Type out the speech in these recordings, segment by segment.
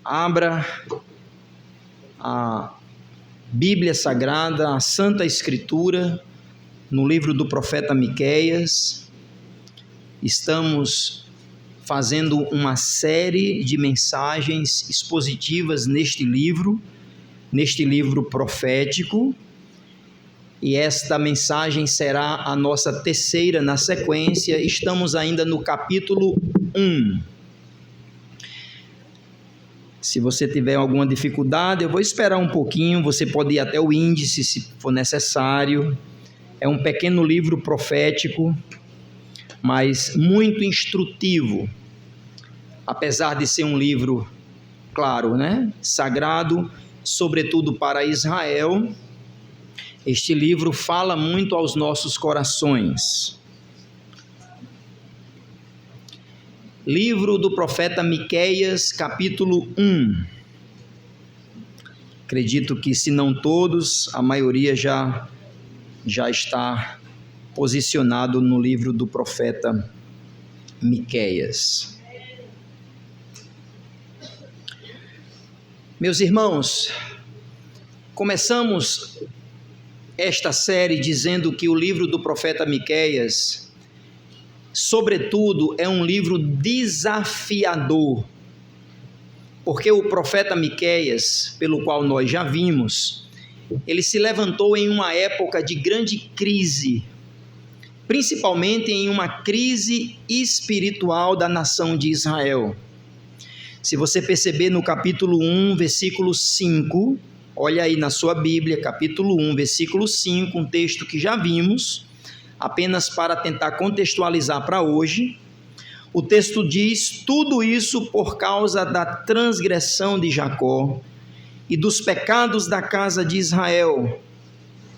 Abra a Bíblia Sagrada, a Santa Escritura, no livro do profeta Miqueias. Estamos fazendo uma série de mensagens expositivas neste livro profético, e esta mensagem será a nossa terceira na sequência. Estamos ainda no capítulo 1. Se você tiver alguma dificuldade, eu vou esperar um pouquinho, você pode ir até o índice se for necessário. É um pequeno livro profético, mas muito instrutivo. Apesar de ser um livro, claro, sagrado, sobretudo para Israel, este livro fala muito aos nossos corações. Livro do profeta Miqueias, capítulo 1. Acredito que, se não todos, a maioria já está posicionado no livro do profeta Miqueias. Meus irmãos, começamos esta série dizendo que o livro do profeta Miqueias, sobretudo, é um livro desafiador, porque o profeta Miqueias, pelo qual nós já vimos, ele se levantou em uma época de grande crise, principalmente em uma crise espiritual da nação de Israel. Se você perceber no capítulo 1, versículo 5, olha aí na sua Bíblia, capítulo 1, versículo 5, um texto que já vimos, apenas para tentar contextualizar para hoje. O texto diz: tudo isso por causa da transgressão de Jacó e dos pecados da casa de Israel.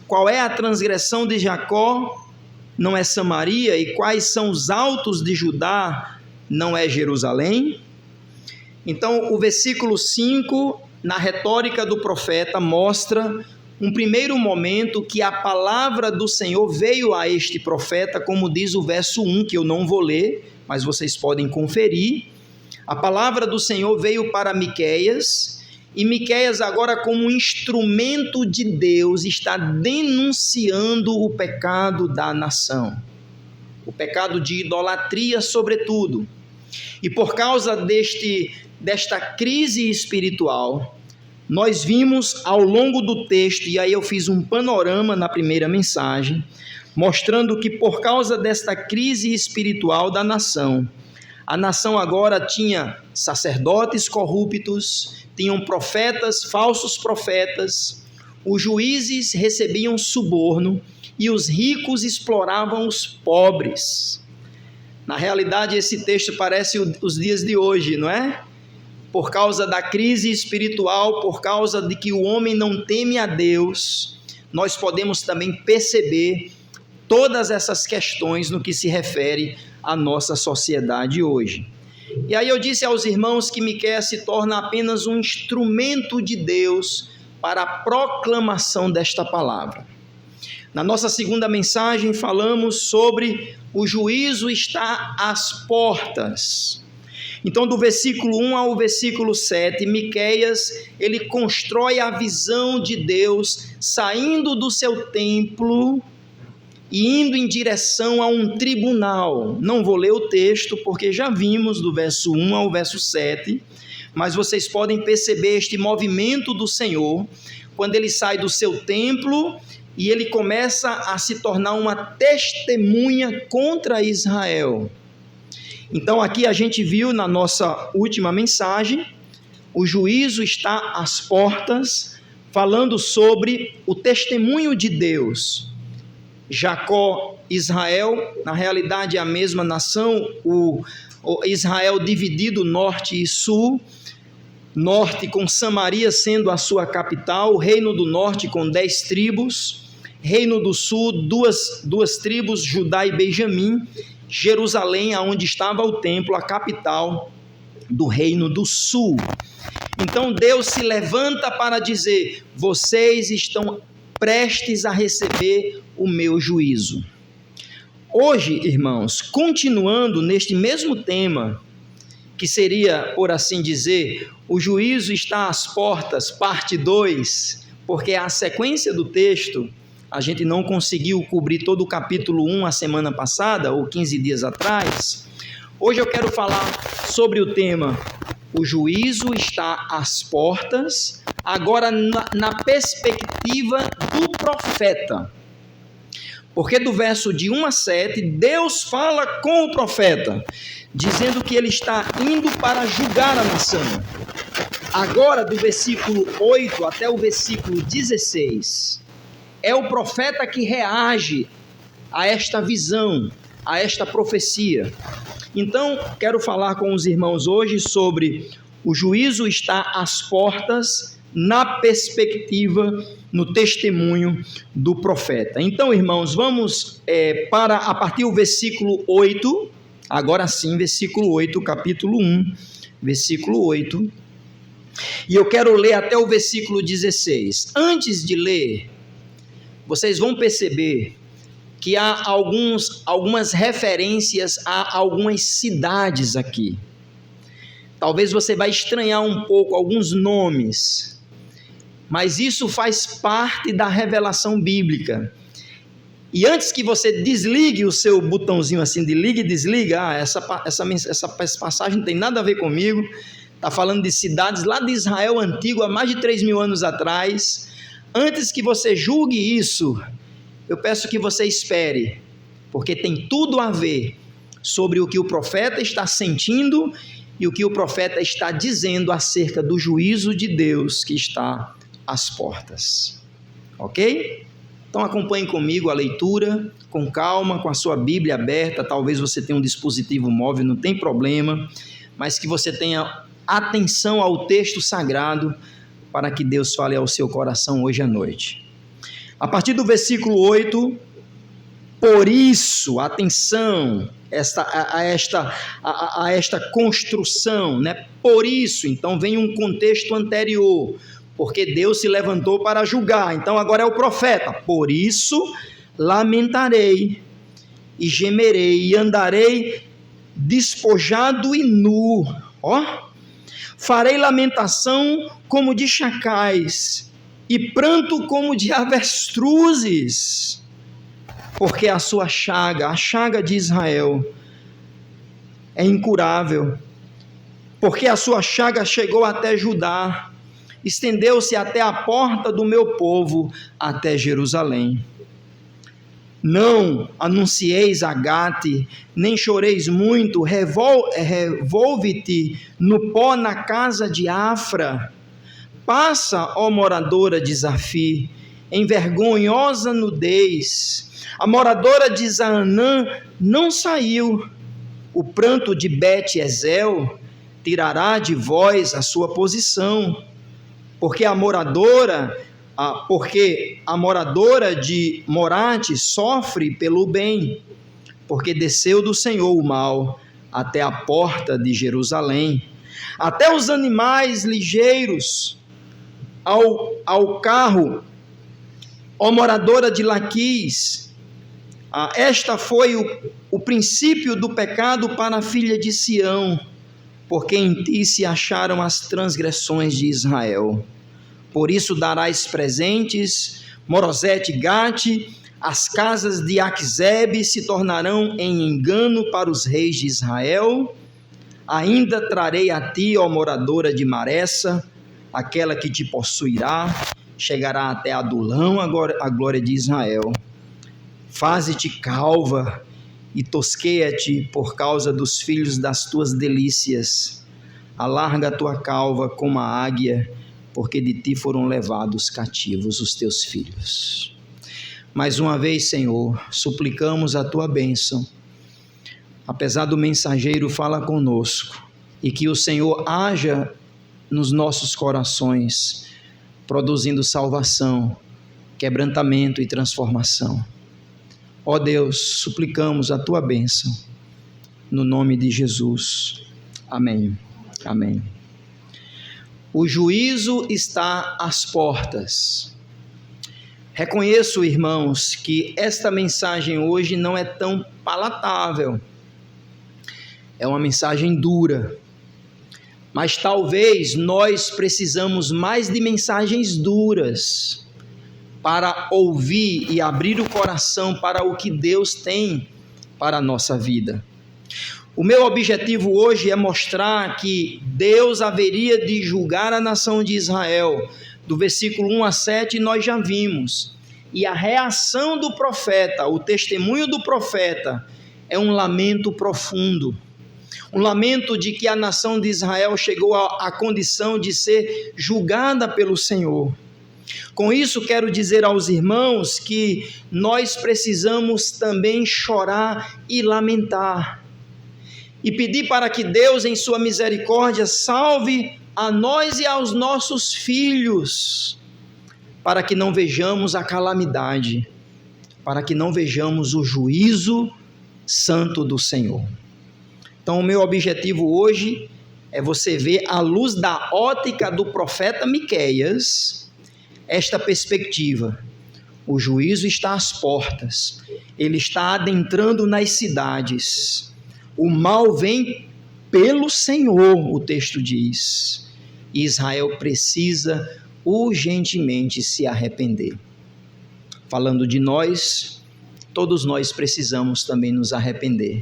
Qual é a transgressão de Jacó? Não é Samaria. E quais são os altos de Judá? Não é Jerusalém? Então, o versículo 5, na retórica do profeta, mostra um primeiro momento que a palavra do Senhor veio a este profeta, como diz o verso 1, que eu não vou ler, mas vocês podem conferir. A palavra do Senhor veio para Miqueias, e Miqueias agora, como instrumento de Deus, está denunciando o pecado da nação, o pecado de idolatria sobretudo. E por causa desta crise espiritual, nós vimos ao longo do texto, e aí eu fiz um panorama na primeira mensagem, mostrando que por causa desta crise espiritual da nação, a nação agora tinha sacerdotes corruptos, tinham profetas, falsos profetas, os juízes recebiam suborno e os ricos exploravam os pobres. Na realidade, esse texto parece os dias de hoje, não é? Por causa da crise espiritual, por causa de que o homem não teme a Deus, nós podemos também perceber todas essas questões no que se refere à nossa sociedade hoje. E aí eu disse aos irmãos que Miqueias se torna apenas um instrumento de Deus para a proclamação desta palavra. Na nossa segunda mensagem falamos sobre o juízo está às portas. Então, do versículo 1 ao versículo 7, Miqueias, ele constrói a visão de Deus saindo do seu templo e indo em direção a um tribunal. Não vou ler o texto, porque já vimos do verso 1 ao verso 7, mas vocês podem perceber este movimento do Senhor, quando ele sai do seu templo e ele começa a se tornar uma testemunha contra Israel. Então aqui a gente viu na nossa última mensagem, o juízo está às portas, falando sobre o testemunho de Deus. Jacó, Israel, na realidade é a mesma nação, o Israel dividido norte e sul, norte com Samaria sendo a sua capital, o reino do norte com 10 tribos, reino do sul, duas tribos, Judá e Benjamim, Jerusalém, aonde estava o templo, a capital do reino do sul. Então Deus se levanta para dizer: vocês estão prestes a receber o meu juízo. Hoje, irmãos, continuando neste mesmo tema, que seria, por assim dizer, o juízo está às portas, parte 2, porque a sequência do texto, a gente não conseguiu cobrir todo o capítulo 1 a semana passada, ou 15 dias atrás. Hoje eu quero falar sobre o tema, o juízo está às portas, agora na perspectiva do profeta. Porque do verso de 1 a 7, Deus fala com o profeta, dizendo que ele está indo para julgar a nação. Agora, do versículo 8 até o versículo 16, é o profeta que reage a esta visão, a esta profecia. Então, quero falar com os irmãos hoje sobre o juízo está às portas, na perspectiva, no testemunho do profeta. Então, irmãos, vamos para a partir do versículo 8, agora sim, versículo 8, capítulo 1, versículo 8, e eu quero ler até o versículo 16. Antes de ler, vocês vão perceber que há algumas referências a algumas cidades aqui. Talvez você vai estranhar um pouco alguns nomes, mas isso faz parte da revelação bíblica. E antes que você desligue o seu botãozinho assim de liga e desliga, essa passagem não tem nada a ver comigo, está falando de cidades lá de Israel antigo, há mais de 3.000 anos atrás. Antes que você julgue isso, eu peço que você espere, porque tem tudo a ver sobre o que o profeta está sentindo e o que o profeta está dizendo acerca do juízo de Deus que está às portas. Ok? Então acompanhe comigo a leitura, com calma, com a sua Bíblia aberta. Talvez você tenha um dispositivo móvel, não tem problema, mas que você tenha atenção ao texto sagrado para que Deus fale ao seu coração hoje à noite. A partir do versículo 8, por isso, atenção a esta construção, né? Por isso, então vem um contexto anterior, porque Deus se levantou para julgar, então agora é o profeta. Por isso lamentarei e gemerei e andarei despojado e nu, farei lamentação como de chacais e pranto como de avestruzes, porque a sua chaga, a chaga de Israel, é incurável, porque a sua chaga chegou até Judá, estendeu-se até a porta do meu povo, até Jerusalém. Não anuncieis a Gate, nem choreis muito, revolve-te no pó na casa de Afra. Passa, ó moradora de Zafi, em vergonhosa nudez. A moradora de Zaanã não saiu. O pranto de Bet-Ezel tirará de vós a sua posição, porque a moradora de Morate sofre pelo bem, porque desceu do Senhor o mal até a porta de Jerusalém, até os animais ligeiros ao carro, ó moradora de Laquis. Esta foi o princípio do pecado para a filha de Sião, porque em ti se acharam as transgressões de Israel. Por isso darás presentes, Morosete e Gate, as casas de Aquizebe se tornarão em engano para os reis de Israel. Ainda trarei a ti, ó moradora de Maressa, aquela que te possuirá, chegará até Adulão a glória de Israel. Faze-te calva e tosqueia-te por causa dos filhos das tuas delícias. Alarga a tua calva como a águia, porque de ti foram levados cativos os teus filhos. Mais uma vez, Senhor, suplicamos a tua bênção. Apesar do mensageiro, fala conosco, e que o Senhor haja nos nossos corações, produzindo salvação, quebrantamento e transformação. Ó Deus, suplicamos a tua bênção, no nome de Jesus. Amém. Amém. O juízo está às portas. Reconheço, irmãos, que esta mensagem hoje não é tão palatável. É uma mensagem dura, Mas talvez nós precisamos mais de mensagens duras para ouvir e abrir o coração para o que Deus tem para a nossa vida. O meu objetivo hoje é mostrar que Deus haveria de julgar a nação de Israel. Do versículo 1 a 7 nós já vimos. E a reação do profeta, o testemunho do profeta, é um lamento profundo. Um lamento de que a nação de Israel chegou à condição de ser julgada pelo Senhor. Com isso, quero dizer aos irmãos que nós precisamos também chorar e lamentar. E pedir para que Deus, em sua misericórdia, salve a nós e aos nossos filhos, para que não vejamos a calamidade, para que não vejamos o juízo santo do Senhor. Então, o meu objetivo hoje é você ver, à luz da ótica do profeta Miqueias, esta perspectiva. O juízo está às portas, ele está adentrando nas cidades. O mal vem pelo Senhor, o texto diz. E Israel precisa urgentemente se arrepender. Falando de nós, todos nós precisamos também nos arrepender.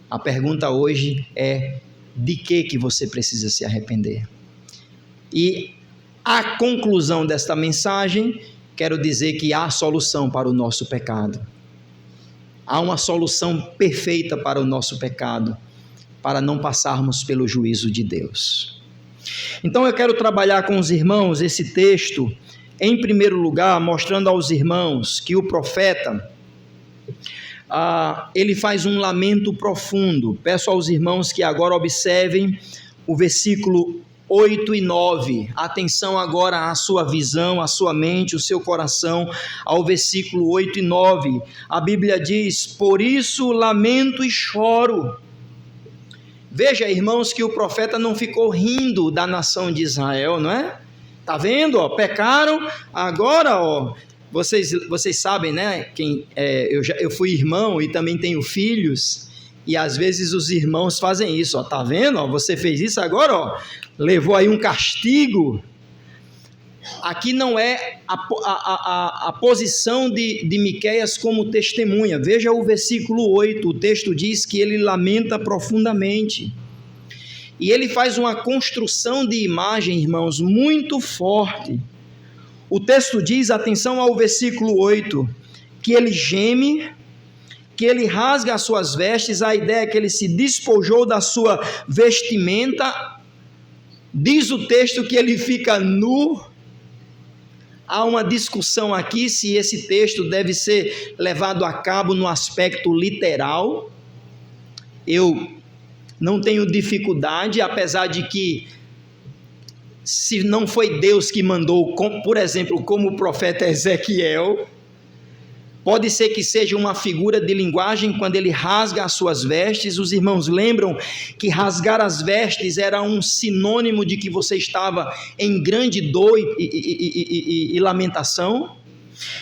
A pergunta hoje é: de que você precisa se arrepender? E a conclusão desta mensagem, quero dizer que há solução para o nosso pecado. Há uma solução perfeita para o nosso pecado, para não passarmos pelo juízo de Deus. Então eu quero trabalhar com os irmãos esse texto, em primeiro lugar, mostrando aos irmãos que o profeta, ele faz um lamento profundo. Peço aos irmãos que agora observem o versículo 8 e 9, atenção agora à sua visão, à sua mente, o seu coração, ao versículo 8 e 9, a Bíblia diz: por isso lamento e choro. Veja, irmãos, que o profeta não ficou rindo da nação de Israel, não é? Tá vendo, ó, pecaram, agora, ó, vocês sabem, né, eu fui irmão e também tenho filhos, e às vezes os irmãos fazem isso, ó, tá vendo, ó, você fez isso agora, ó, levou aí um castigo. Aqui não é a posição de Miqueias como testemunha. Veja o versículo 8, o texto diz que ele lamenta profundamente, e ele faz uma construção de imagem, irmãos, muito forte. O texto diz, atenção ao versículo 8, que ele geme, que ele rasga as suas vestes. A ideia é que ele se despojou da sua vestimenta. Diz o texto que ele fica nu. Há uma discussão aqui se esse texto deve ser levado a cabo no aspecto literal. Eu não tenho dificuldade, apesar de que, se não foi Deus que mandou, por exemplo, como o profeta Ezequiel, pode ser que seja uma figura de linguagem quando ele rasga as suas vestes. Os irmãos lembram que rasgar as vestes era um sinônimo de que você estava em grande dor e lamentação.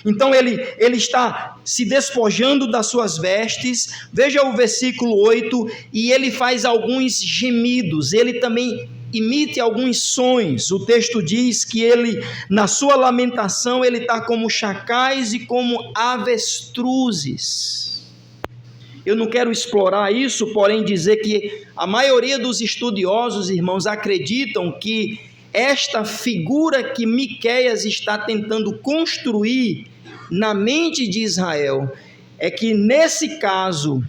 Então ele está se despojando das suas vestes. Veja o versículo 8, e ele faz alguns gemidos, ele também imite alguns sons. O texto diz que ele, na sua lamentação, ele está como chacais e como avestruzes. Eu não quero explorar isso, porém dizer que a maioria dos estudiosos, irmãos, acreditam que esta figura que Miqueias está tentando construir na mente de Israel é que, nesse caso,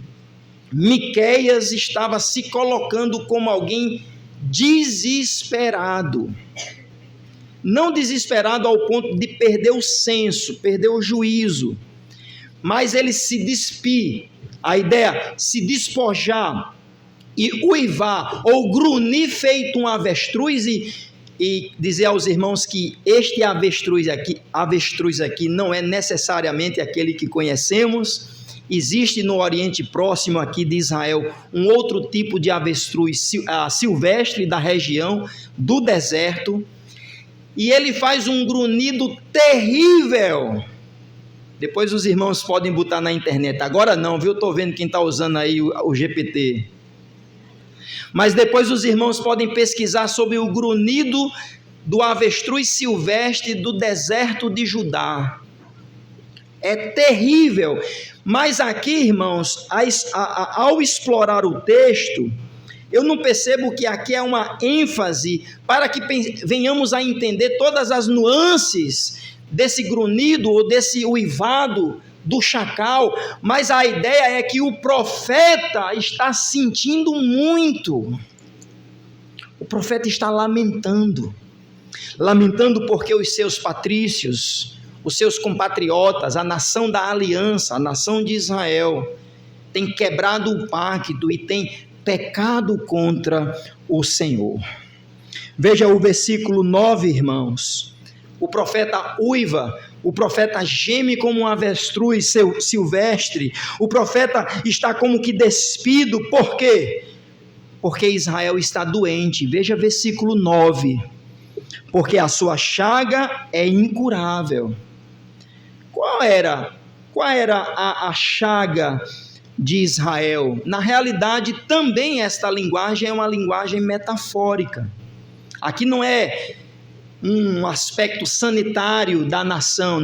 Miqueias estava se colocando como alguém desesperado. Não desesperado ao ponto de perder o senso, perder o juízo, mas ele se despir, a ideia, se despojar e uivar ou grunhir feito um avestruz, e dizer aos irmãos que este avestruz aqui não é necessariamente aquele que conhecemos. Existe no Oriente Próximo aqui de Israel um outro tipo de avestruz silvestre da região do deserto, e ele faz um grunhido terrível. Depois os irmãos podem botar na internet, agora não, viu? Estou vendo quem está usando aí o GPT. Mas depois os irmãos podem pesquisar sobre o grunhido do avestruz silvestre do deserto de Judá. É terrível. Mas aqui, irmãos, ao explorar o texto, eu não percebo que aqui é uma ênfase para que venhamos a entender todas as nuances desse grunhido ou desse uivado do chacal, mas a ideia é que o profeta está sentindo muito. O profeta está lamentando porque os seus patrícios, os seus compatriotas, a nação da aliança, a nação de Israel, tem quebrado o pacto e tem pecado contra o Senhor. Veja o versículo 9, irmãos. O profeta uiva, o profeta geme como um avestruz silvestre, o profeta está como que despido. Por quê? Porque Israel está doente. Veja versículo 9. Porque a sua chaga é incurável. Qual era a chaga de Israel? Na realidade, também esta linguagem é uma linguagem metafórica. Aqui não é um aspecto sanitário da nação,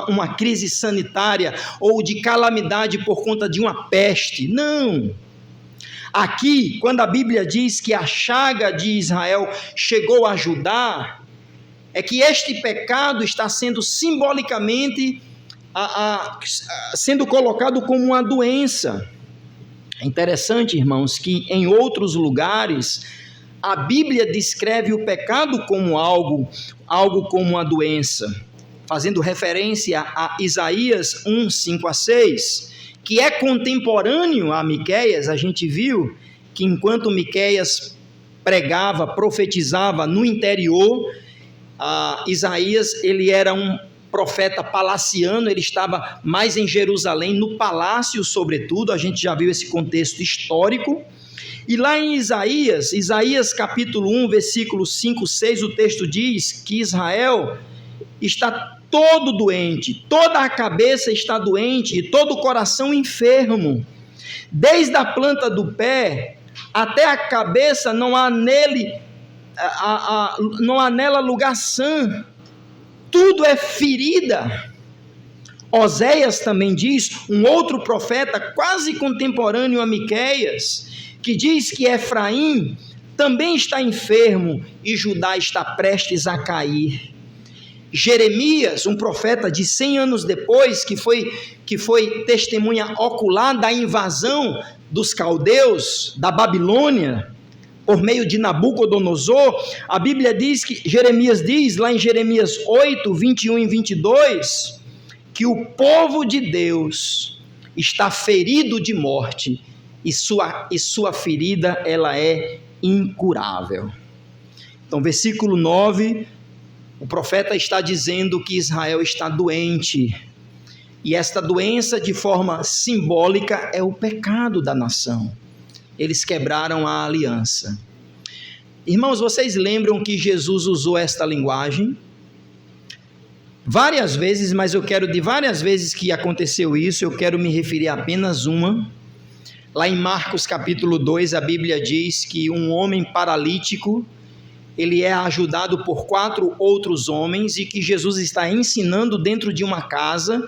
uma crise sanitária ou de calamidade por conta de uma peste. Não. Aqui, quando a Bíblia diz que a chaga de Israel chegou a Judá, é que este pecado está sendo simbolicamente sendo colocado como uma doença. É interessante, irmãos, que em outros lugares a Bíblia descreve o pecado como algo como uma doença, fazendo referência a Isaías 1, 5 a 6, que é contemporâneo a Miqueias. A gente viu que enquanto Miqueias pregava, profetizava no interior, Isaías, ele era um profeta palaciano, ele estava mais em Jerusalém, no palácio sobretudo. A gente já viu esse contexto histórico. E lá em Isaías capítulo 1, versículo 5, 6, o texto diz que Israel está todo doente, toda a cabeça está doente e todo o coração enfermo. Desde a planta do pé até a cabeça não há nela lugar sã, tudo é ferida. Oséias também diz, um outro profeta quase contemporâneo a Miqueias, que diz que Efraim também está enfermo e Judá está prestes a cair. Jeremias, um profeta de 100 anos depois, que foi testemunha ocular da invasão dos caldeus, da Babilônia, por meio de Nabucodonosor, a Bíblia diz Jeremias diz, lá em Jeremias 8, 21 e 22, que o povo de Deus está ferido de morte, e sua ferida, ela é incurável. Então, versículo 9, o profeta está dizendo que Israel está doente, e esta doença, de forma simbólica, é o pecado da nação. Eles quebraram a aliança. Irmãos, vocês lembram que Jesus usou esta linguagem? Várias vezes, mas de várias vezes que aconteceu isso, eu quero me referir a apenas uma. Lá em Marcos capítulo 2, a Bíblia diz que um homem paralítico, ele é ajudado por 4 outros homens, e que Jesus está ensinando dentro de uma casa,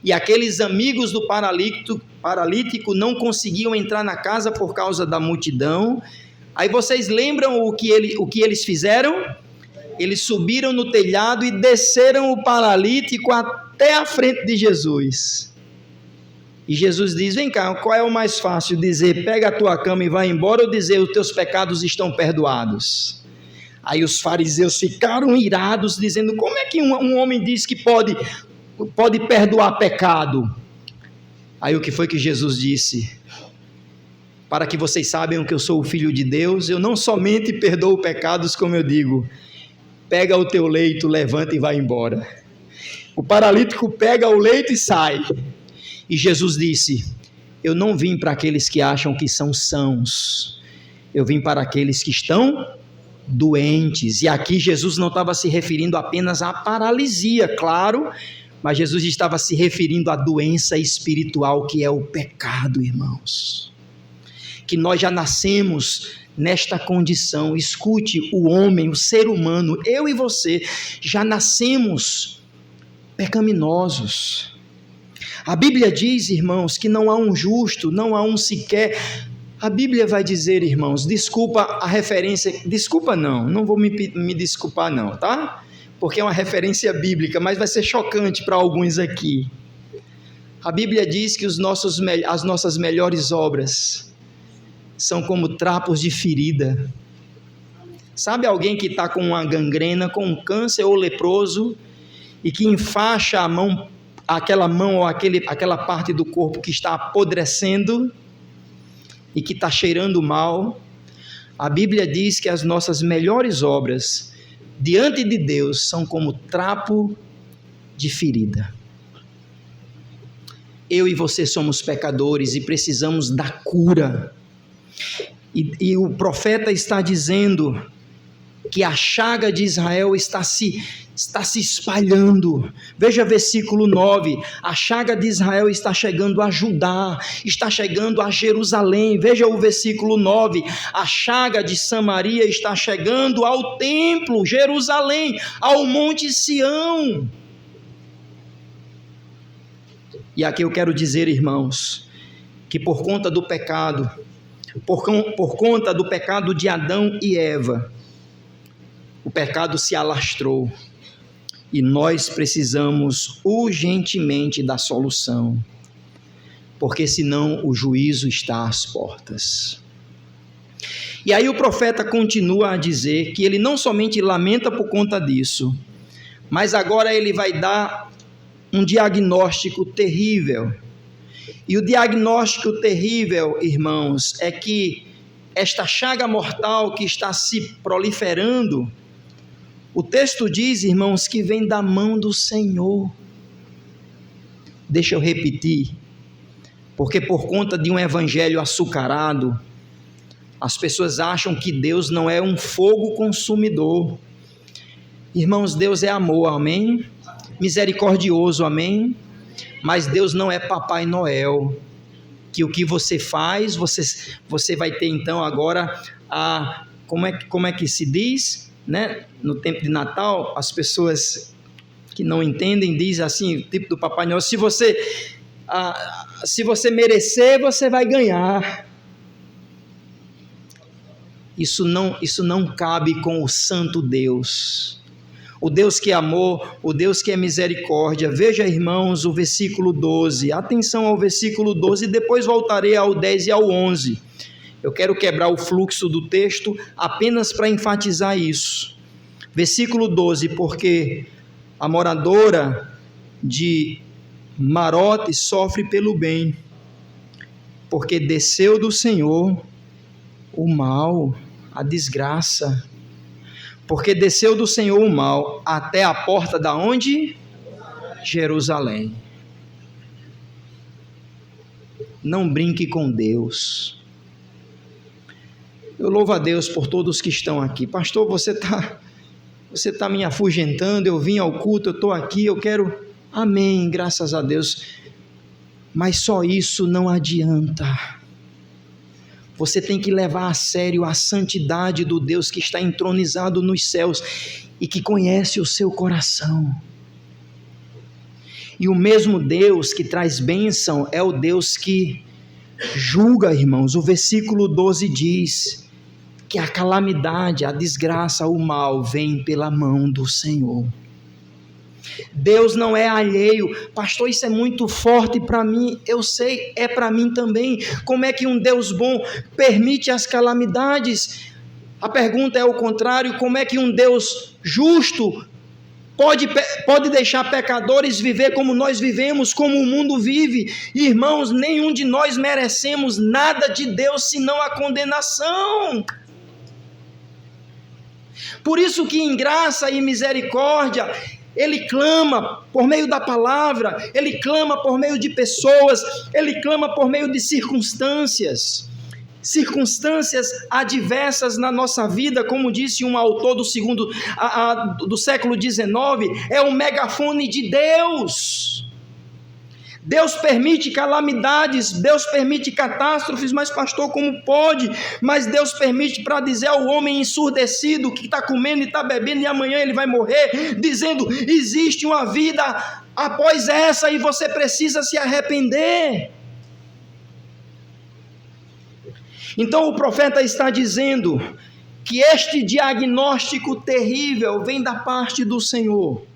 e aqueles amigos do paralítico não conseguiam entrar na casa por causa da multidão. Aí vocês lembram o que eles fizeram? Eles subiram no telhado e desceram o paralítico até a frente de Jesus. E Jesus diz, vem cá, qual é o mais fácil? Dizer, pega a tua cama e vai embora, ou dizer, os teus pecados estão perdoados? Aí os fariseus ficaram irados, dizendo, como é que um homem diz que pode perdoar pecado? Aí o que foi que Jesus disse? Para que vocês saibam que eu sou o Filho de Deus, eu não somente perdoo pecados, como eu digo, pega o teu leito, levanta e vai embora. O paralítico pega o leito e sai. E Jesus disse, eu não vim para aqueles que acham que são sãos, eu vim para aqueles que estão doentes. E aqui Jesus não estava se referindo apenas à paralisia, claro, mas Jesus estava se referindo à doença espiritual, que é o pecado, irmãos, que nós já nascemos nesta condição. Escute, o homem, o ser humano, eu e você, já nascemos pecaminosos. A Bíblia diz, irmãos, que não há um justo, não há um sequer. A Bíblia vai dizer, irmãos, desculpa a referência, desculpa não vou me desculpar não, tá? Porque é uma referência bíblica, mas vai ser chocante para alguns aqui. A Bíblia diz que as nossas melhores obras são como trapos de ferida. Sabe alguém que está com uma gangrena, com um câncer ou leproso, e que enfaixa a mão, aquela mão ou aquela parte do corpo que está apodrecendo e que está cheirando mal? A Bíblia diz que as nossas melhores obras diante de Deus são como trapo de ferida. Eu e você somos pecadores e precisamos da cura. E o profeta está dizendo que a chaga de Israel está se espalhando. Veja versículo 9, a chaga de Israel está chegando a Judá, está chegando a Jerusalém. Veja o versículo 9, a chaga de Samaria está chegando ao templo, Jerusalém, ao monte Sião. E aqui eu quero dizer, irmãos, que por conta do pecado, por conta do pecado de Adão e Eva, o pecado se alastrou e nós precisamos urgentemente da solução, porque senão o juízo está às portas. E aí o profeta continua a dizer que ele não somente lamenta por conta disso, mas agora ele vai dar um diagnóstico terrível. E o diagnóstico terrível, irmãos, é que esta chaga mortal que está se proliferando, o texto diz, irmãos, que vem da mão do Senhor. Deixa eu repetir, porque por conta de um evangelho açucarado, as pessoas acham que Deus não é um fogo consumidor. Irmãos, Deus é amor, amém? Misericordioso, amém? Mas Deus não é Papai Noel, que o que você faz, você vai ter então agora como é que se diz, né? No tempo de Natal, as pessoas que não entendem dizem assim, tipo do Papai Noel, se você merecer, você vai ganhar. Isso não cabe com o santo Deus. O Deus que é amor, o Deus que é misericórdia. Veja, irmãos, o versículo 12. Atenção ao versículo 12 e depois voltarei ao 10 e ao 11. Eu quero quebrar o fluxo do texto apenas para enfatizar isso. Versículo 12, porque a moradora de Marote sofre pelo bem, porque desceu do Senhor o mal, a desgraça. Porque desceu do Senhor o mal até a porta da onde? Jerusalém. Não brinque com Deus. Eu louvo a Deus por todos que estão aqui. Pastor, você tá me afugentando, eu vim ao culto, eu estou aqui, eu quero... Amém, graças a Deus. Mas só isso não adianta. Você tem que levar a sério a santidade do Deus que está entronizado nos céus e que conhece o seu coração. E o mesmo Deus que traz bênção é o Deus que julga, irmãos. O versículo 12 diz que a calamidade, a desgraça, o mal vem pela mão do Senhor. Deus não é alheio. Pastor, isso é muito forte para mim. Eu sei, é para mim também. Como é que um Deus bom permite as calamidades? A pergunta é o contrário. Como é que um Deus justo pode deixar pecadores viver como nós vivemos, como o mundo vive? Irmãos, nenhum de nós merecemos nada de Deus senão a condenação. Por isso que em graça e misericórdia Ele clama por meio da palavra, Ele clama por meio de pessoas, Ele clama por meio de circunstâncias adversas na nossa vida. Como disse um autor do século XIX, é o megafone de Deus. Deus permite calamidades, Deus permite catástrofes, mas pastor, como pode? Mas Deus permite para dizer ao homem ensurdecido que está comendo e está bebendo e amanhã ele vai morrer, dizendo: existe uma vida após essa e você precisa se arrepender. Então o profeta está dizendo que este diagnóstico terrível vem da parte do Senhor.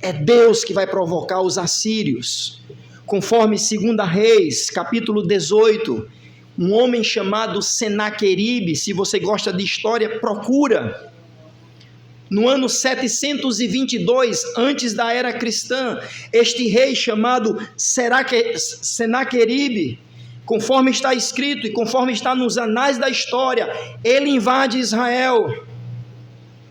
É Deus que vai provocar os assírios. Conforme 2 Reis, capítulo 18, um homem chamado Senaqueribe, se você gosta de história, procura. No ano 722, antes da era cristã, este rei chamado Senaqueribe, conforme está escrito e conforme está nos anais da história, ele invade Israel.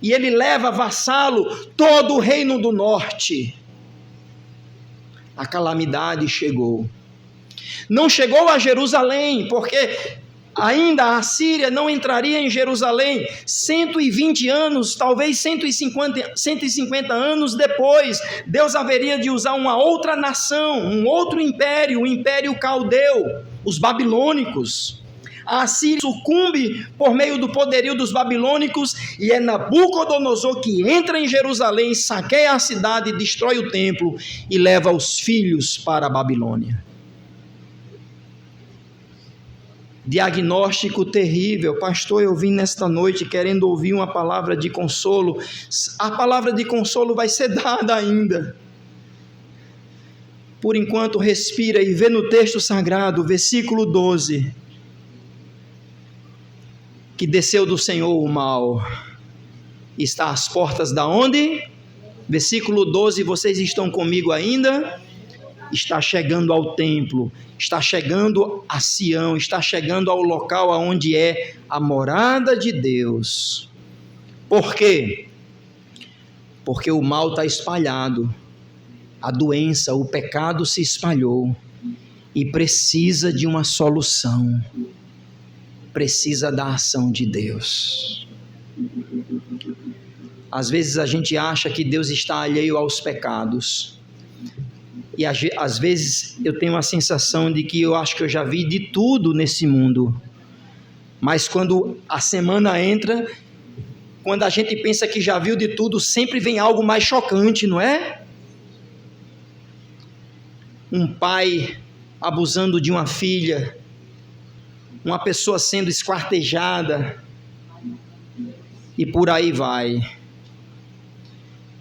E ele leva vassalo todo o reino do norte. A calamidade chegou. Não chegou a Jerusalém, porque ainda a Síria não entraria em Jerusalém. 120 anos, talvez 150 anos depois, Deus haveria de usar uma outra nação, um outro império, o Império Caldeu, os babilônicos. A Síria sucumbe por meio do poderio dos babilônicos e é Nabucodonosor que entra em Jerusalém, saqueia a cidade, destrói o templo e leva os filhos para a Babilônia. Diagnóstico terrível. Pastor, eu vim nesta noite querendo ouvir uma palavra de consolo. A palavra de consolo vai ser dada ainda. Por enquanto, respira e vê no texto sagrado, versículo 12. Que desceu do Senhor o mal, está às portas da onde? Versículo 12, vocês estão comigo ainda? Está chegando ao templo, está chegando a Sião, está chegando ao local onde é a morada de Deus. Por quê? Porque o mal está espalhado, a doença, o pecado se espalhou e precisa de uma solução. Precisa da ação de Deus. Às vezes a gente acha que Deus está alheio aos pecados. E às vezes eu tenho a sensação de que eu acho que eu já vi de tudo nesse mundo. Mas quando a semana entra, quando a gente pensa que já viu de tudo, sempre vem algo mais chocante, não é? Um pai abusando de uma filha, uma pessoa sendo esquartejada, e por aí vai.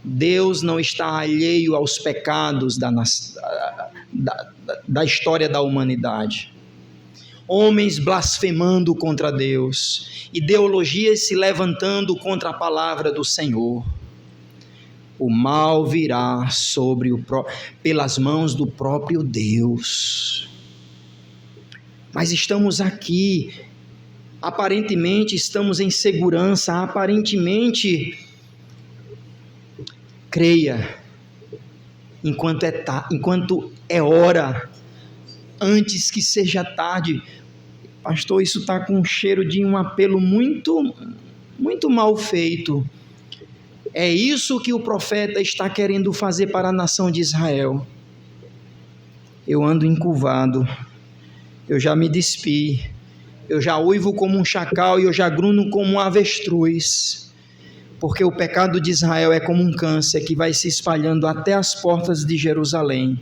Deus não está alheio aos pecados da história da humanidade. Homens blasfemando contra Deus, ideologias se levantando contra a palavra do Senhor. O mal virá pelas mãos do próprio Deus. Mas estamos aqui, aparentemente estamos em segurança, aparentemente, creia, enquanto é hora, antes que seja tarde. Pastor, isso está com um cheiro de um apelo muito, muito mal feito. É isso que o profeta está querendo fazer para a nação de Israel. Eu ando encurvado, eu já me despi, eu já uivo como um chacal e eu já gruno como um avestruz, porque o pecado de Israel é como um câncer que vai se espalhando até as portas de Jerusalém,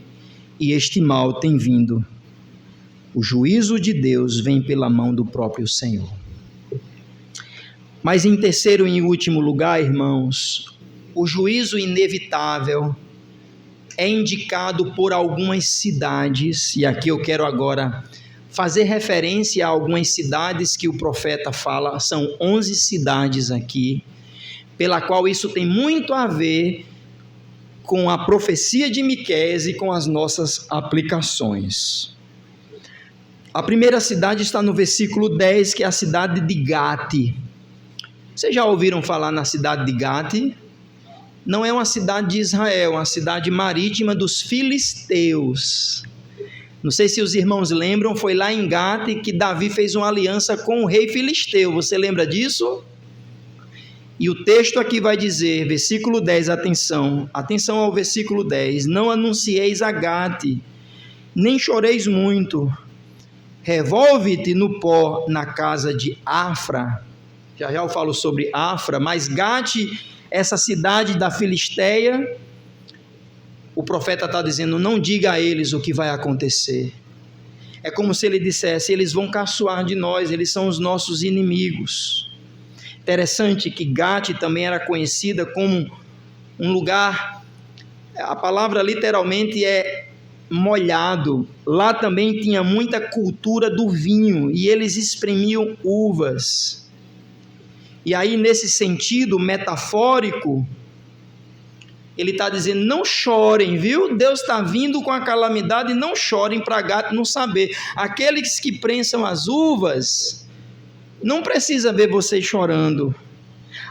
e este mal tem vindo. O juízo de Deus vem pela mão do próprio Senhor. Mas em terceiro e em último lugar, irmãos, o juízo inevitável é indicado por algumas cidades, e aqui eu quero agora fazer referência a algumas cidades que o profeta fala, são 11 cidades aqui, pela qual isso tem muito a ver com a profecia de Miqueias e com as nossas aplicações. A primeira cidade está no versículo 10, que é a cidade de Gate. Vocês já ouviram falar na cidade de Gate? Não é uma cidade de Israel, é uma cidade marítima dos filisteus. Não sei se os irmãos lembram, foi lá em Gate que Davi fez uma aliança com o rei filisteu. Você lembra disso? E o texto aqui vai dizer, versículo 10, atenção ao versículo 10: não anuncieis a Gate, nem choreis muito, revolve-te no pó na casa de Afra. Já eu falo sobre Afra, mas Gate, essa cidade da Filisteia, o profeta está dizendo, não diga a eles o que vai acontecer. É como se ele dissesse, eles vão caçoar de nós, eles são os nossos inimigos. Interessante que Gate também era conhecida como um lugar, a palavra literalmente é molhado. Lá também tinha muita cultura do vinho e eles espremiam uvas. E aí, nesse sentido metafórico, ele está dizendo, não chorem, viu? Deus está vindo com a calamidade, não chorem para Gate não saber. Aqueles que prensam as uvas, não precisa ver vocês chorando.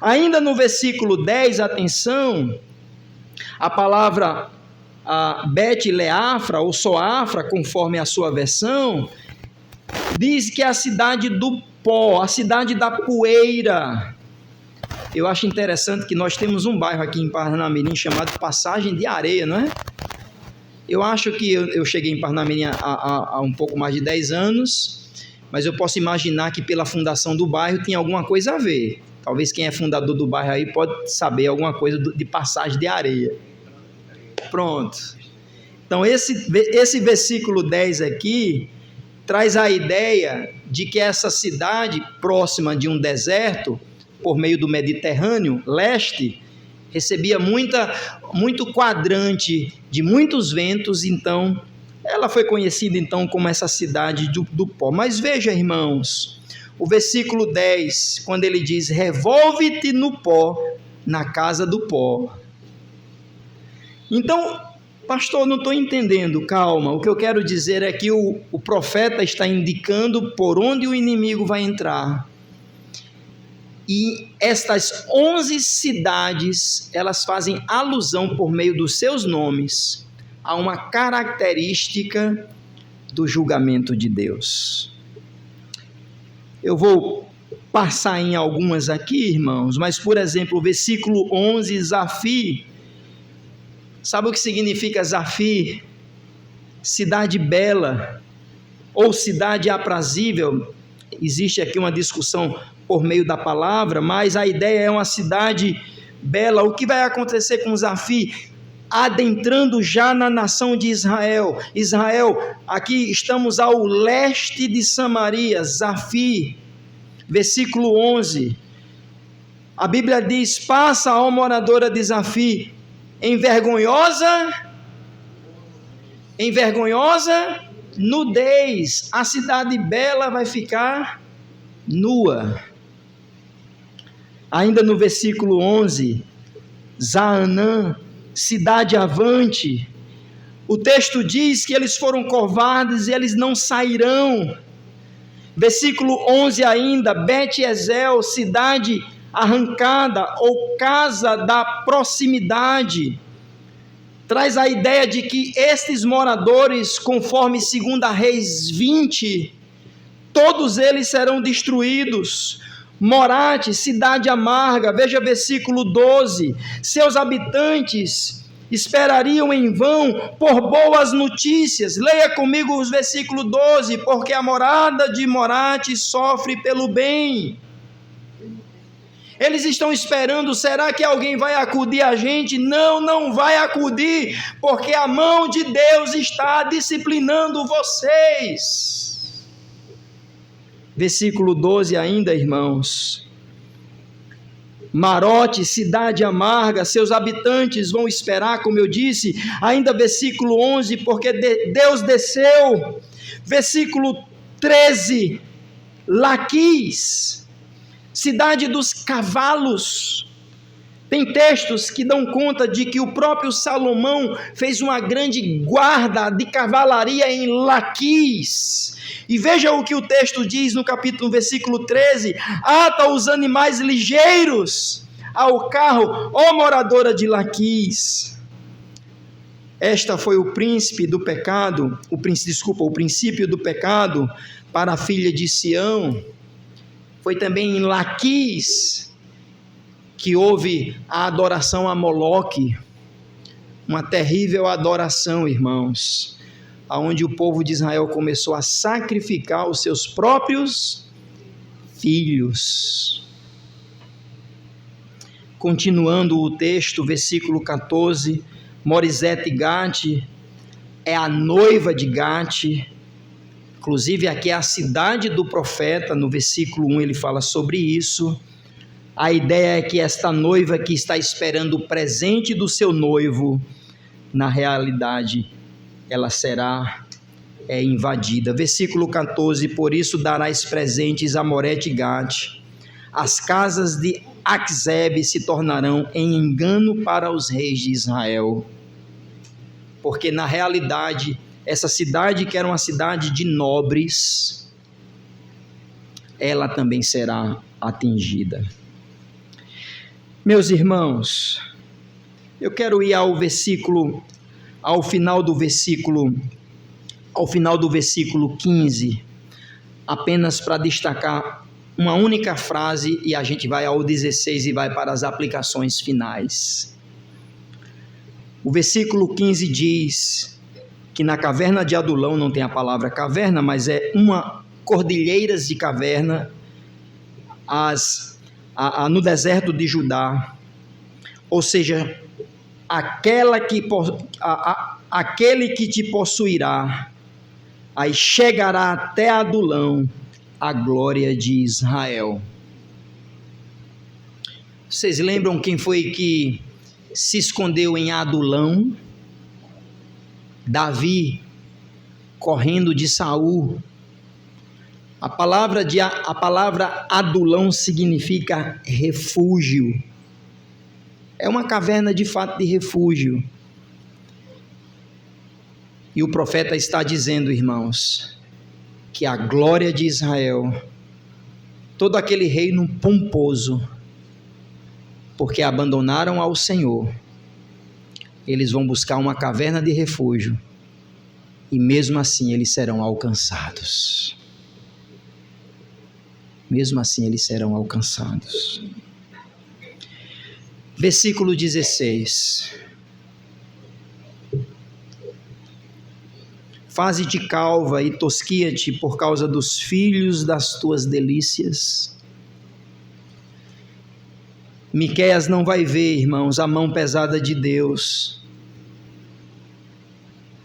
Ainda no versículo 10, atenção, a palavra Bet-Leafra ou Soafra, conforme a sua versão, diz que é a cidade do pó, a cidade da poeira. Eu acho interessante que nós temos um bairro aqui em Parnamirim chamado Passagem de Areia, não é? Eu acho que eu cheguei em Parnamirim há um pouco mais de 10 anos, mas eu posso imaginar que pela fundação do bairro tem alguma coisa a ver. Talvez quem é fundador do bairro aí pode saber alguma coisa de Passagem de Areia. Pronto. Então esse versículo 10 aqui traz a ideia de que essa cidade próxima de um deserto, por meio do Mediterrâneo leste, recebia muito quadrante de muitos ventos, então ela foi conhecida então como essa cidade do pó. Mas veja, irmãos, o versículo 10, quando ele diz, revolve-te no pó, na casa do pó. Então, pastor, não estou entendendo, calma, o que eu quero dizer é que o profeta está indicando por onde o inimigo vai entrar. E estas 11 cidades, elas fazem alusão por meio dos seus nomes a uma característica do julgamento de Deus. Eu vou passar em algumas aqui, irmãos, mas, por exemplo, o versículo 11, Zafir. Sabe o que significa Zafir? Cidade bela, ou cidade aprazível. Existe aqui uma discussão por meio da palavra, mas a ideia é uma cidade bela. O que vai acontecer com Zafir? Adentrando já na nação de Israel. Israel, aqui estamos ao leste de Samaria, Zafir, versículo 11. A Bíblia diz, passa a moradora de Zafir, envergonhosa nudez. A cidade bela vai ficar nua. Ainda no versículo 11, Zaanã, cidade avante, o texto diz que eles foram covardes e eles não sairão. Versículo 11 ainda, Bet-Ezel, cidade arrancada ou casa da proximidade, traz a ideia de que estes moradores, conforme 2 Reis 20, todos eles serão destruídos. Morate, cidade amarga, veja versículo 12, seus habitantes esperariam em vão por boas notícias. Leia comigo os versículo 12, porque a morada de Morate sofre pelo bem. Eles estão esperando, será que alguém vai acudir a gente? Não, não vai acudir, porque a mão de Deus está disciplinando vocês. Versículo 12 ainda, irmãos. Marote, cidade amarga, seus habitantes vão esperar, como eu disse. Ainda versículo 11, porque Deus desceu. Versículo 13, Laquis, cidade dos cavalos. Tem textos que dão conta de que o próprio Salomão fez uma grande guarda de cavalaria em Laquis. E veja o que o texto diz no capítulo, versículo 13: ata os animais ligeiros ao carro, ó moradora de Laquis. Esta foi o príncipe do pecado, o princípio do pecado para a filha de Sião. Foi também em Laquis que houve a adoração a Moloque, uma terrível adoração, irmãos, aonde o povo de Israel começou a sacrificar os seus próprios filhos. Continuando o texto, versículo 14, Morizete Gate é a noiva de Gate, inclusive aqui é a cidade do profeta, no versículo 1 ele fala sobre isso. A ideia é que esta noiva que está esperando o presente do seu noivo, na realidade, ela será invadida. Versículo 14, por isso darás presentes a Morete Gate, as casas de Aquzebe se tornarão em engano para os reis de Israel. Porque na realidade, essa cidade que era uma cidade de nobres, ela também será atingida. Meus irmãos, eu quero ir ao final do versículo 15, apenas para destacar uma única frase, e a gente vai ao 16 e vai para as aplicações finais. O versículo 15 diz que na caverna de Adulão, não tem a palavra caverna, mas é uma cordilheiras de caverna, no deserto de Judá, ou seja, aquele que te possuirá, aí chegará até Adulão a glória de Israel. Vocês lembram quem foi que se escondeu em Adulão? Davi, correndo de Saul. A palavra Adulão significa refúgio. É uma caverna de fato de refúgio. E o profeta está dizendo, irmãos, que a glória de Israel, todo aquele reino pomposo, porque abandonaram ao Senhor, eles vão buscar uma caverna de refúgio, e mesmo assim eles serão alcançados. Mesmo assim eles serão alcançados. Versículo 16. Faze-te calva e tosquia-te por causa dos filhos das tuas delícias. Miqueias não vai ver, irmãos, a mão pesada de Deus,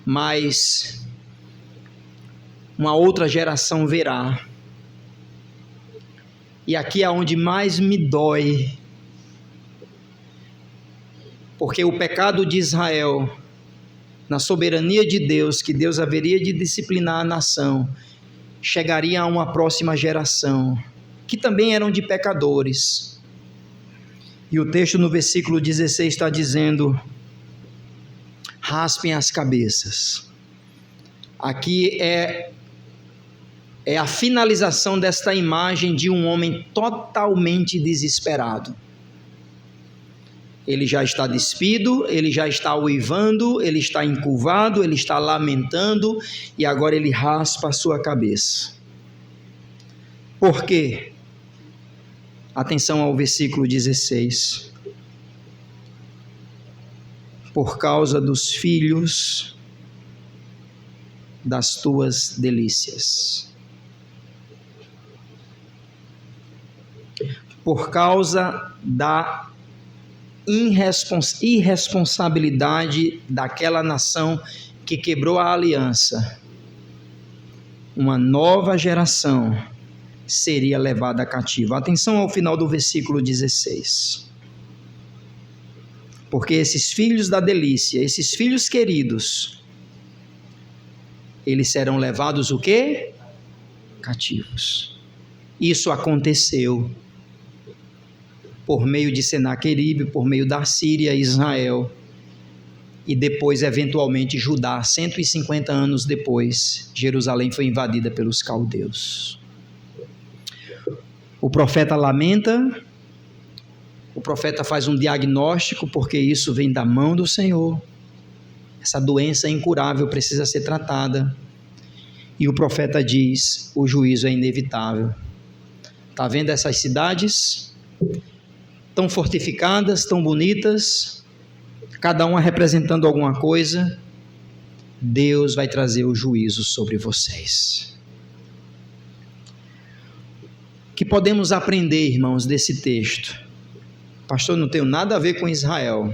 mas uma outra geração verá. E aqui é onde mais me dói, porque o pecado de Israel, na soberania de Deus, que Deus haveria de disciplinar a nação, chegaria a uma próxima geração, que também eram de pecadores. E o texto no versículo 16 está dizendo: raspem as cabeças. Aqui é a finalização desta imagem de um homem totalmente desesperado. Ele já está despido, ele já está uivando, ele está encurvado, ele está lamentando, e agora ele raspa a sua cabeça. Por quê? Atenção ao versículo 16. Por causa dos filhos das tuas delícias. Por causa da irresponsabilidade daquela nação que quebrou a aliança, uma nova geração seria levada cativa. Atenção ao final do versículo 16. Porque esses filhos da delícia, esses filhos queridos, eles serão levados o quê? Cativos. Isso aconteceu por meio de Senaqueribe, por meio da Síria, Israel, e depois, eventualmente, Judá. 150 anos depois, Jerusalém foi invadida pelos caldeus. O profeta lamenta, o profeta faz um diagnóstico, porque isso vem da mão do Senhor. Essa doença incurável precisa ser tratada. E o profeta diz: o juízo é inevitável. Está vendo essas cidades? tão fortificadas, tão bonitas, cada uma representando alguma coisa, Deus vai trazer o juízo sobre vocês. O que podemos aprender, irmãos, desse texto? Pastor, não tenho nada a ver com Israel.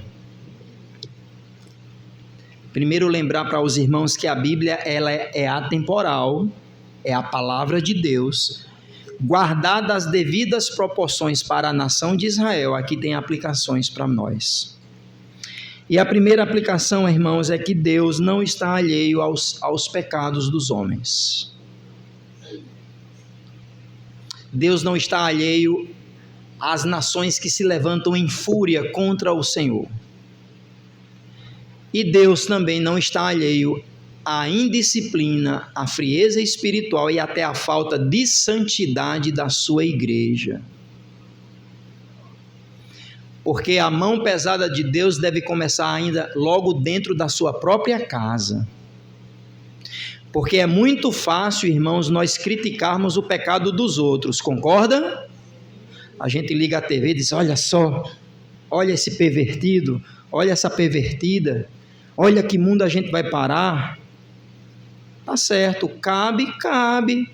Primeiro, lembrar para os irmãos que a Bíblia ela é atemporal, é a palavra de Deus, guardada as devidas proporções para a nação de Israel. Aqui tem aplicações para nós. E a primeira aplicação, irmãos, é que Deus não está alheio aos pecados dos homens. Deus não está alheio às nações que se levantam em fúria contra o Senhor. E Deus também não está alheio à indisciplina, à frieza espiritual e até à falta de santidade da sua igreja. Porque a mão pesada de Deus deve começar ainda logo dentro da sua própria casa. Porque é muito fácil, irmãos, nós criticarmos o pecado dos outros, concorda? A gente liga a TV e diz, olha só, olha esse pervertido, olha essa pervertida, olha que mundo a gente vai parar. Tá certo, cabe.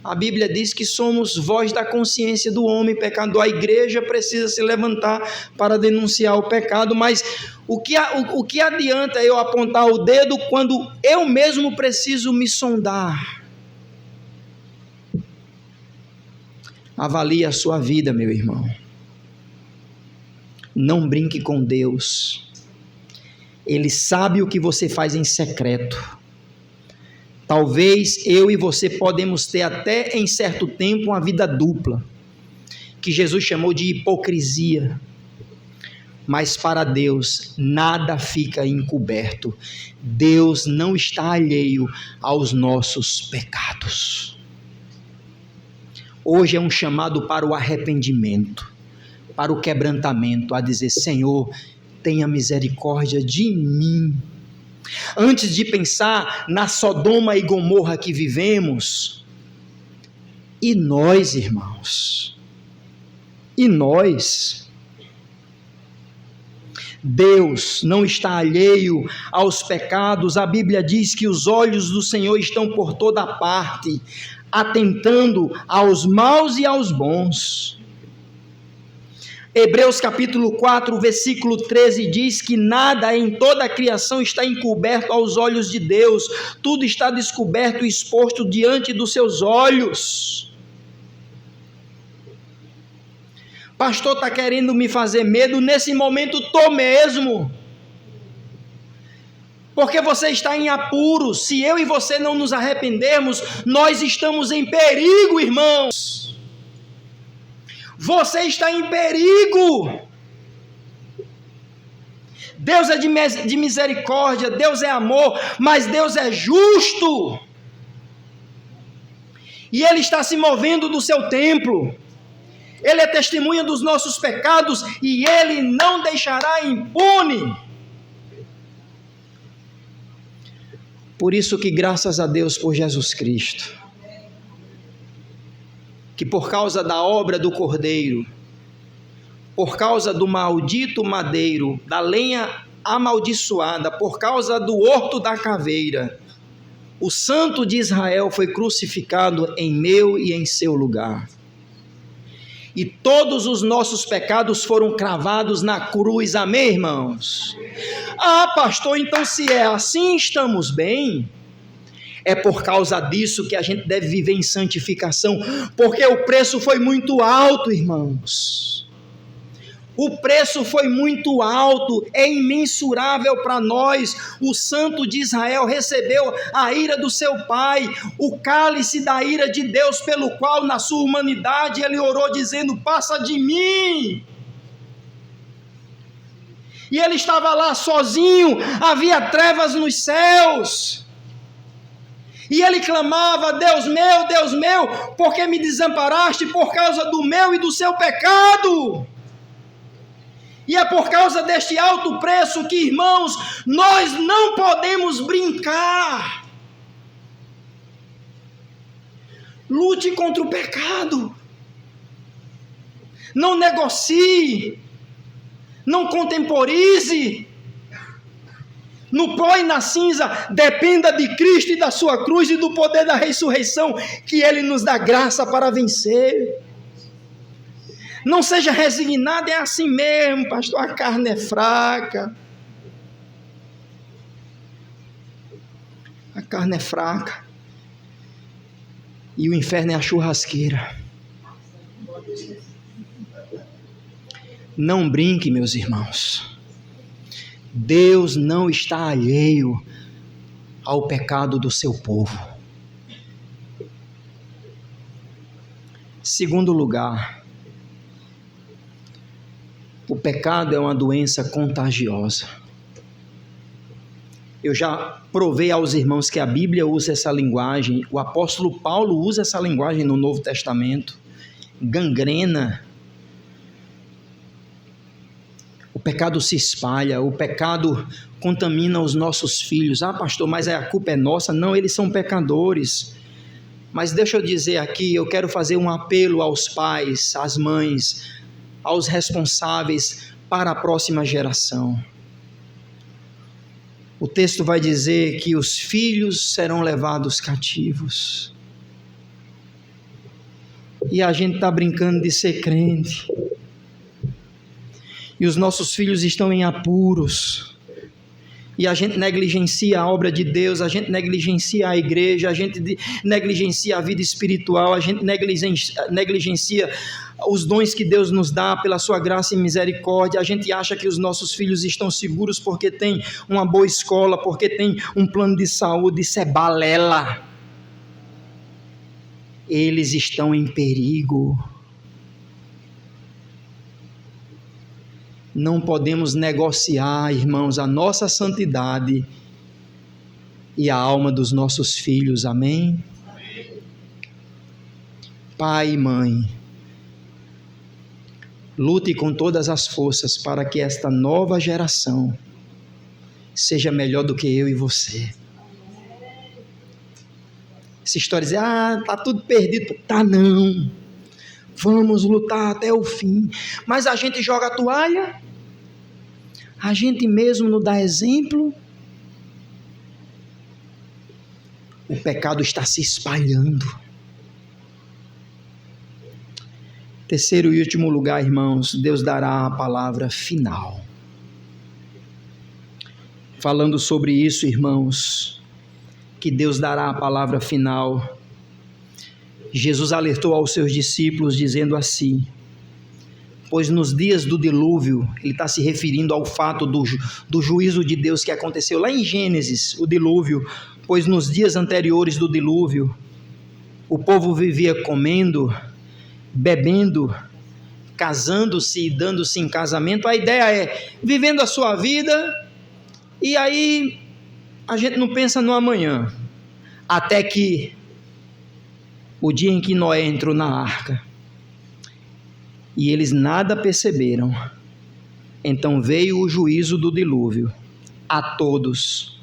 A Bíblia diz que somos voz da consciência do homem pecador. A igreja precisa se levantar para denunciar o pecado, mas o que adianta eu apontar o dedo quando eu mesmo preciso me sondar? Avalie a sua vida, meu irmão. Não brinque com Deus. Ele sabe o que você faz em secreto. Talvez eu e você podemos ter até em certo tempo uma vida dupla, que Jesus chamou de hipocrisia. Mas para Deus nada fica encoberto. Deus não está alheio aos nossos pecados. Hoje é um chamado para o arrependimento, para o quebrantamento, a dizer, Senhor, tenha misericórdia de mim. Antes de pensar na Sodoma e Gomorra que vivemos, e nós, irmãos, e nós, Deus não está alheio aos pecados. A Bíblia diz que os olhos do Senhor estão por toda parte, atentando aos maus e aos bons. Hebreus capítulo 4, versículo 13 diz que nada em toda a criação está encoberto aos olhos de Deus, tudo está descoberto e exposto diante dos seus olhos. Pastor, está querendo me fazer medo? Nesse momento estou mesmo, porque você está em apuros. Se eu e você não nos arrependermos, nós estamos em perigo, irmãos. Você está em perigo. Deus é de misericórdia, Deus é amor, mas Deus é justo. E Ele está se movendo do seu templo. Ele é testemunha dos nossos pecados e Ele não deixará impune. Por isso que graças a Deus por Jesus Cristo, que por causa da obra do Cordeiro, por causa do maldito madeiro, da lenha amaldiçoada, por causa do horto da caveira, o Santo de Israel foi crucificado em meu e em seu lugar. E todos os nossos pecados foram cravados na cruz, amém, irmãos? Ah, pastor, então se é assim, estamos bem. É por causa disso que a gente deve viver em santificação, porque o preço foi muito alto, irmãos. O preço foi muito alto, é imensurável para nós. O Santo de Israel recebeu a ira do seu Pai, o cálice da ira de Deus, pelo qual na sua humanidade ele orou dizendo, passa de mim. E ele estava lá sozinho, havia trevas nos céus. E ele clamava, Deus meu, por que me desamparaste por causa do meu e do seu pecado? E é por causa deste alto preço que, irmãos, nós não podemos brincar. Lute contra o pecado. Não negocie. Não contemporize. No pó e na cinza, dependa de Cristo e da sua cruz e do poder da ressurreição, que Ele nos dá graça para vencer. Não seja resignado, é assim mesmo, pastor, a carne é fraca. A carne é fraca. E o inferno é a churrasqueira. Não brinque, meus irmãos. Deus não está alheio ao pecado do seu povo. Segundo lugar, o pecado é uma doença contagiosa. Eu já provei aos irmãos que a Bíblia usa essa linguagem, o apóstolo Paulo usa essa linguagem no Novo Testamento. Gangrena. O pecado se espalha, o pecado contamina os nossos filhos. Ah, pastor, mas a culpa é nossa? Não, eles são pecadores. Mas deixa eu dizer aqui, eu quero fazer um apelo aos pais, às mães, aos responsáveis para a próxima geração. O texto vai dizer que os filhos serão levados cativos. E a gente está brincando de ser crente. E os nossos filhos estão em apuros. E a gente negligencia a obra de Deus, a gente negligencia a igreja, a gente negligencia a vida espiritual, a gente negligencia os dons que Deus nos dá pela sua graça e misericórdia. A gente acha que os nossos filhos estão seguros porque tem uma boa escola, porque tem um plano de saúde. Isso é balela. Eles estão em perigo. Não podemos negociar, irmãos, a nossa santidade e a alma dos nossos filhos, amém? Pai e mãe, lute com todas as forças para que esta nova geração seja melhor do que eu e você. Essa história de dizer, está tudo perdido. Tá não. Vamos lutar até o fim. Mas a gente joga a toalha? A gente mesmo não dá exemplo? O pecado está se espalhando. Terceiro e último lugar, irmãos, Deus dará a palavra final. Falando sobre isso, irmãos, que Deus dará a palavra final, Jesus alertou aos seus discípulos dizendo assim, pois nos dias do dilúvio, ele está se referindo ao fato do juízo de Deus que aconteceu lá em Gênesis, o dilúvio, pois nos dias anteriores do dilúvio, o povo vivia comendo, bebendo, casando-se e dando-se em casamento. A ideia é vivendo a sua vida e aí a gente não pensa no amanhã, até que o dia em que Noé entrou na arca e eles nada perceberam, então veio o juízo do dilúvio a todos.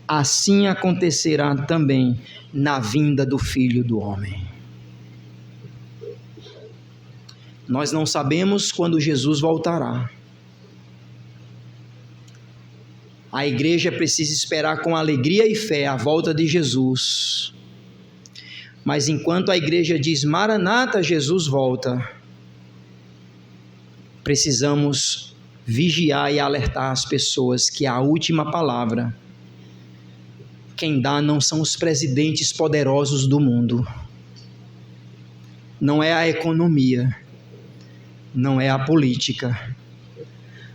Assim acontecerá também na vinda do Filho do Homem. Nós não sabemos quando Jesus voltará. A igreja precisa esperar com alegria e fé a volta de Jesus. Mas enquanto a igreja diz, Maranata, Jesus volta, precisamos vigiar e alertar as pessoas que a última palavra, quem dá não são os presidentes poderosos do mundo, não é a economia, não é a política.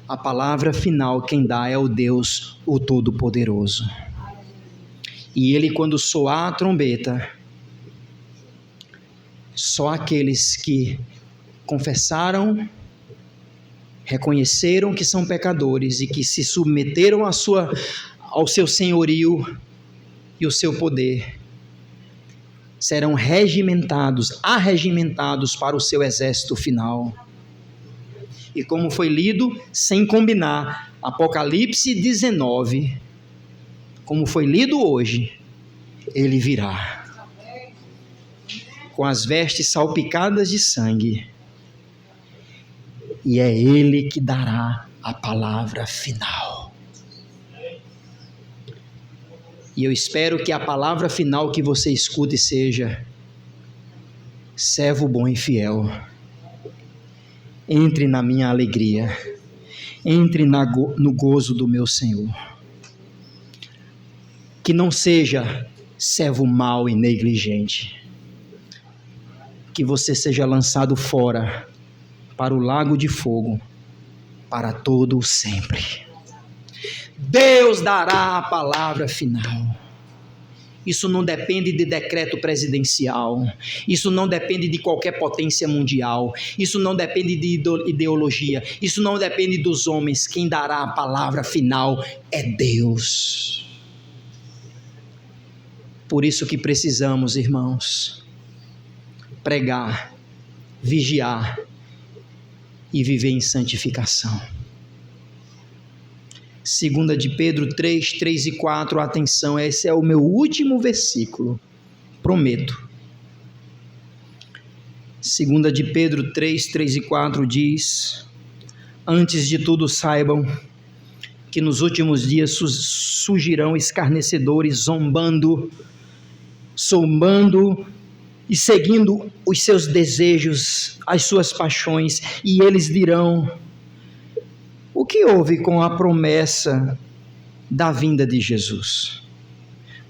A palavra final quem dá é o Deus, o Todo-Poderoso. E Ele, quando soar a trombeta, só aqueles que confessaram, reconheceram que são pecadores e que se submeteram ao seu senhorio e o seu poder, serão arregimentados para o seu exército final. E como foi lido, sem combinar, Apocalipse 19, como foi lido hoje, ele virá com as vestes salpicadas de sangue, e é Ele que dará a palavra final. E eu espero que a palavra final que você escute seja: servo bom e fiel, entre na minha alegria, entre no gozo do meu Senhor. Que não seja servo mau e negligente, que você seja lançado fora para o lago de fogo, para todo o sempre. Deus dará a palavra final. Isso não depende de decreto presidencial, isso não depende de qualquer potência mundial, isso não depende de ideologia, isso não depende dos homens. Quem dará a palavra final é Deus. Por isso que precisamos, irmãos, pregar, vigiar e viver em santificação. 2 de Pedro 3, 3 e 4, atenção, esse é o meu último versículo, prometo. 2 de Pedro 3, 3 e 4 diz: antes de tudo saibam que nos últimos dias surgirão escarnecedores, zombando e seguindo os seus desejos, as suas paixões, e eles dirão: o que houve com a promessa da vinda de Jesus?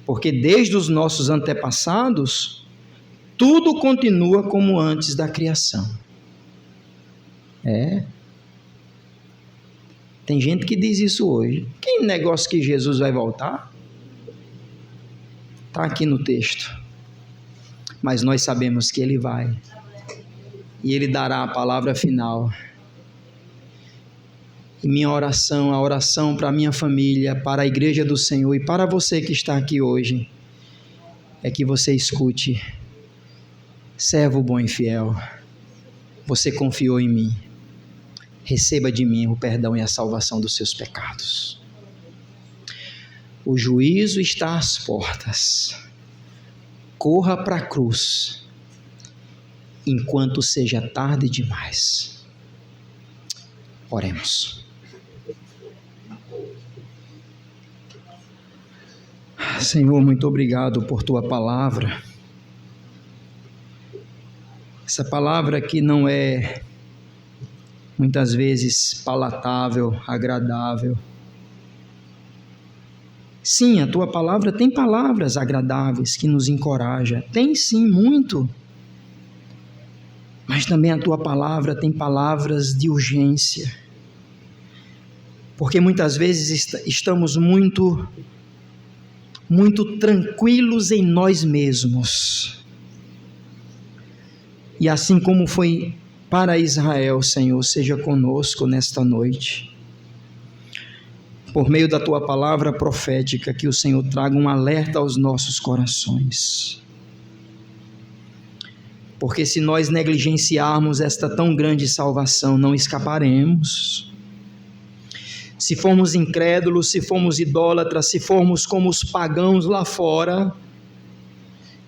Porque desde os nossos antepassados, tudo continua como antes da criação. Tem gente que diz isso hoje. Que negócio que Jesus vai voltar? Está aqui no texto. Mas nós sabemos que Ele vai. E Ele dará a palavra final. E minha oração, a oração para a minha família, para a igreja do Senhor e para você que está aqui hoje, é que você escute: servo bom e fiel, você confiou em mim, receba de mim o perdão e a salvação dos seus pecados. O juízo está às portas, corra para a cruz, enquanto seja tarde demais. Oremos. Senhor, muito obrigado por Tua palavra. Essa palavra que não é muitas vezes palatável, agradável. Sim, a Tua palavra tem palavras agradáveis que nos encorajam. Tem sim, muito. Mas também a Tua palavra tem palavras de urgência. Porque muitas vezes estamos muito tranquilos em nós mesmos. E assim como foi para Israel, Senhor, seja conosco nesta noite. Por meio da Tua palavra profética, que o Senhor traga um alerta aos nossos corações. Porque se nós negligenciarmos esta tão grande salvação, não escaparemos. Se formos incrédulos, se formos idólatras, se formos como os pagãos lá fora,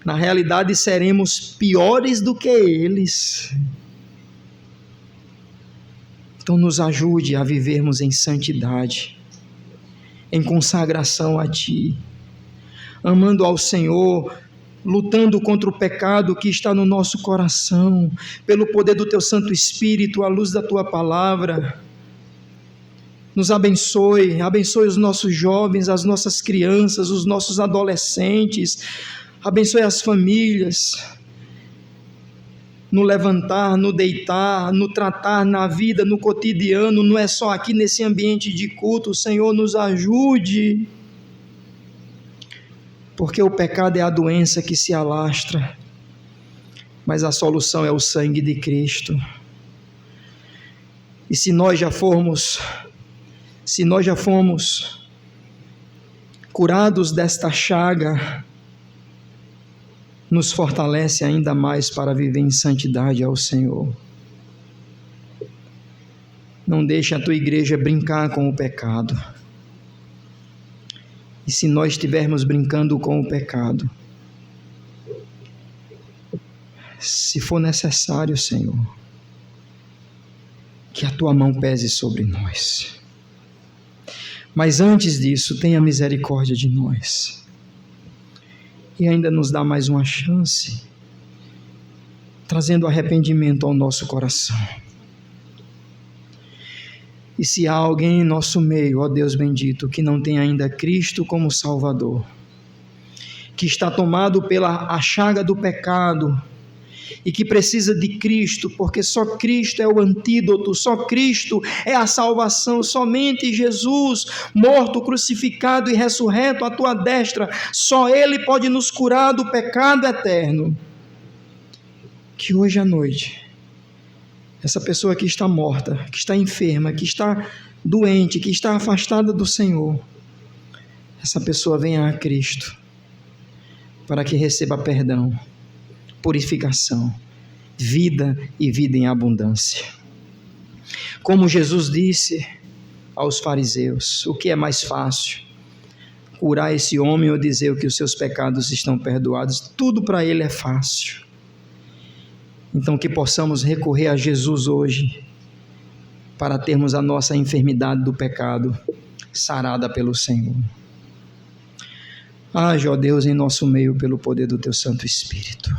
na realidade seremos piores do que eles. Então nos ajude a vivermos em santidade, em consagração a Ti, amando ao Senhor, lutando contra o pecado que está no nosso coração, pelo poder do Teu Santo Espírito, à luz da Tua palavra. Nos abençoe os nossos jovens, as nossas crianças, os nossos adolescentes, abençoe as famílias, no levantar, no deitar, no tratar, na vida, no cotidiano, não é só aqui nesse ambiente de culto. O Senhor nos ajude, porque o pecado é a doença que se alastra, mas a solução é o sangue de Cristo. E se nós já fomos curados desta chaga, nos fortalece ainda mais para viver em santidade ao Senhor. Não deixe a Tua igreja brincar com o pecado. E se nós estivermos brincando com o pecado, se for necessário, Senhor, que a tua mão pese sobre nós. Mas antes disso, tenha misericórdia de nós. E ainda nos dá mais uma chance, trazendo arrependimento ao nosso coração. E se há alguém em nosso meio, ó Deus bendito, que não tem ainda Cristo como Salvador, que está tomado pela chaga do pecado e que precisa de Cristo, porque só Cristo é o antídoto, só Cristo é a salvação, somente Jesus, morto, crucificado e ressurreto à tua destra, só Ele pode nos curar do pecado eterno. Que hoje à noite, essa pessoa que está morta, que está enferma, que está doente, que está afastada do Senhor, essa pessoa venha a Cristo, para que receba perdão, purificação, vida e vida em abundância. Como Jesus disse aos fariseus, o que é mais fácil? Curar esse homem ou dizer que os seus pecados estão perdoados? Tudo para ele é fácil. Então que possamos recorrer a Jesus hoje, para termos a nossa enfermidade do pecado sarada pelo Senhor. Age, ó Deus, em nosso meio pelo poder do Teu Santo Espírito.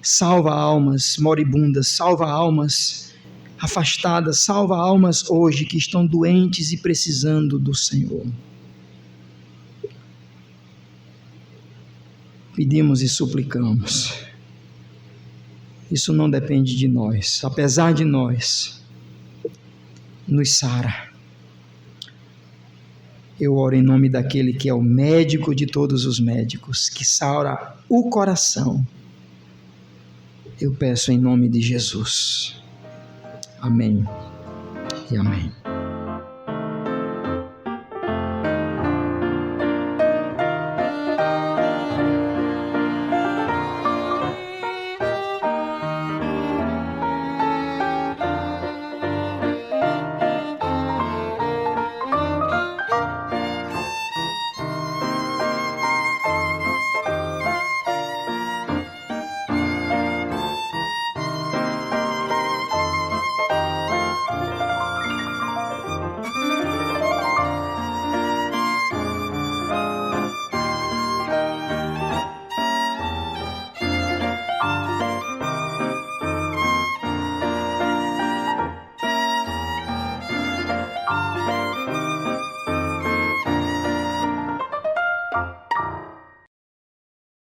Salva almas moribundas, salva almas afastadas, salva almas hoje que estão doentes e precisando do Senhor. Pedimos e suplicamos. Isso não depende de nós, apesar de nós, nos sara. Eu oro em nome daquele que é o médico de todos os médicos, que sara o coração. Eu peço em nome de Jesus. Amém e amém.